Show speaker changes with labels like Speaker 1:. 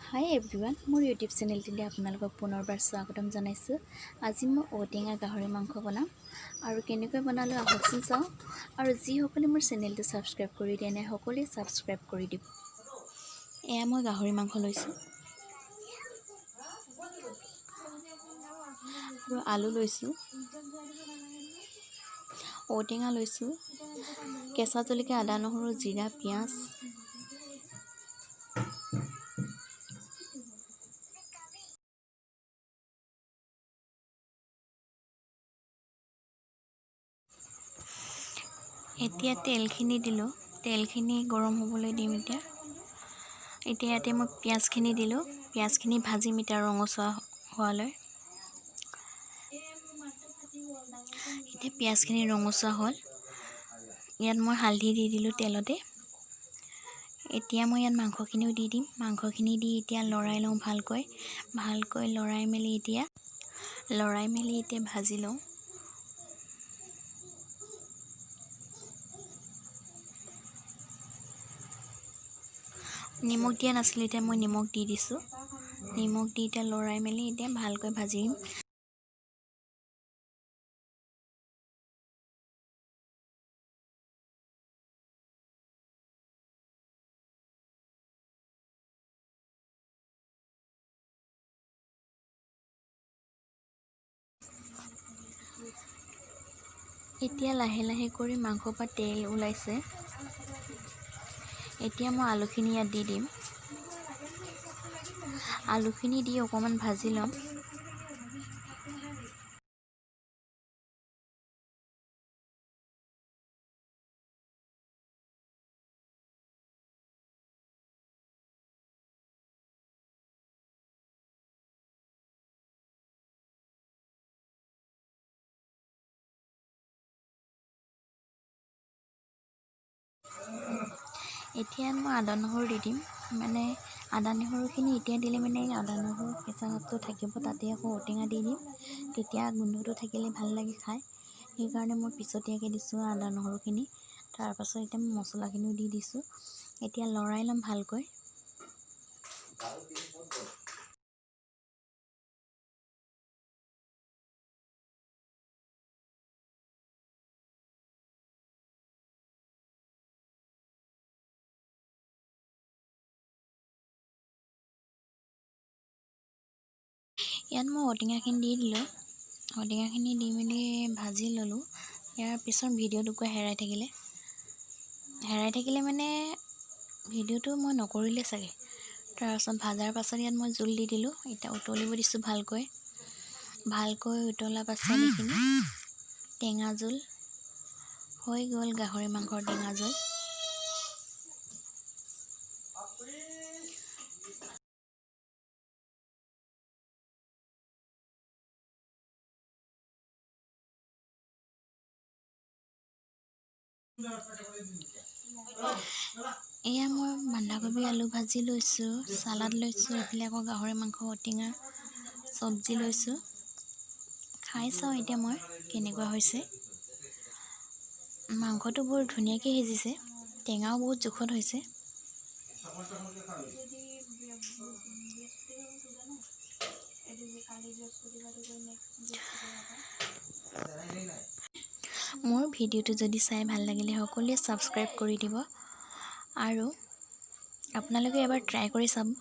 Speaker 1: হাই everyone, মোৰ YouTube চেনেলটিলৈ আপোনালোকক পুনৰবাৰ স্বাগতম জনাইছোঁ। আজি মই ঔটেঙা গাহৰি মাংস বনাম আৰু কেনেকৈ বনালোঁ আহকচোন চাওঁ। আৰু যিসকলে মোৰ চেনেলটো ছাবস্ক্ৰাইব কৰি দিয়া নাই সকলোৱে ছাবস্ক্ৰাইব কৰি দিব। এয়া মই গাহৰি মাংস লৈছোঁ আৰু আলু লৈছোঁ, ঔটেঙা লৈছোঁ, কেঁচা জলকীয়া, আদা, নহৰু, জিৰা, পিঁয়াজ, এতিয়া তেলখিনি দিলোঁ। তেলখিনি গৰম হ'বলৈ দিম। এতিয়া ইয়াতে মই পিঁয়াজখিনি দিলোঁ। পিঁয়াজখিনি ভাজিম এতিয়া ৰঙচুৱা হোৱালৈ। এতিয়া পিঁয়াজখিনি ৰঙচুৱা হ'ল। ইয়াত মই হালধি দি দিলোঁ তেলতে। এতিয়া মই ইয়াত মাংসখিনিও দি দিম। মাংসখিনি দি এতিয়া লৰাই লওঁ ভালকৈ লৰাই মেলি এতিয়া ভাজি লওঁ। নিমখ দিয়া নাছিলোঁ, এতিয়া মই নিমখ দি দিছোঁ। নিমখ দি এতিয়া লৰাই মেলি এতিয়া ভালকৈ ভাজিম। এতিয়া লাহে লাহে কৰি মাংসৰ পৰা তেল ওলাইছে। এতিয়া মই আলুখিনি ইয়াত দি দিম। আলুখিনি দি অকণমান ভাজি ল'ম। এতিয়া মই আদা নহৰু দি দিম। আদা নহৰুখিনি এতিয়া দিলে আদা নহৰু কেঁচা ভাৱটো থাকিব, তাতে আকৌ ঔটেঙা দি দিম। তেতিয়া গোন্ধটো থাকিলে ভাল লাগে খাই। সেইকাৰণে মই পিছতীয়াকৈ দিছোঁ আদা নহৰুখিনি। তাৰপাছত এতিয়া মই মছলাখিনিও দি দিছোঁ। এতিয়া লৰাই ল'ম ভালকৈ। ইয়াত মই ঔটেঙাখিনি দি দিলোঁ। ঔটেঙাখিনি দি মেলি ভাজি ল'লোঁ। ইয়াৰ পিছত ভিডিঅ'টুকুৰা হেৰাই থাকিলে ভিডিঅ'টো মই নকৰিলে চাগে। তাৰপাছত ভাজাৰ পাছত ইয়াত মই জোল দি দিলোঁ। এতিয়া উতলিব দিছোঁ ভালকৈ উতলাৰ পাছত এইখিনি টেঙা জোল হৈ গ'ল। গাহৰি মাংসৰ টেঙা জোল। এয়া মই বন্ধাকবি আলু ভাজি লৈছোঁ, চালাড লৈছোঁ, এইফালে আকৌ গাহৰি মাংস ঔটেঙা চব্জি লৈছোঁ। খাই চাওঁ এতিয়া মই কেনেকুৱা হৈছে। মাংসটো বৰ ধুনীয়াকৈ সিজিছে, টেঙাও বহুত জোখত হৈছে। মোৰ ভিডিঅ'টো যদি চাই ভাল লাগিলে সকলোৱে ছাবস্ক্ৰাইব কৰি দিব আৰু আপোনালোকে এবাৰ ট্ৰাই কৰি চাব।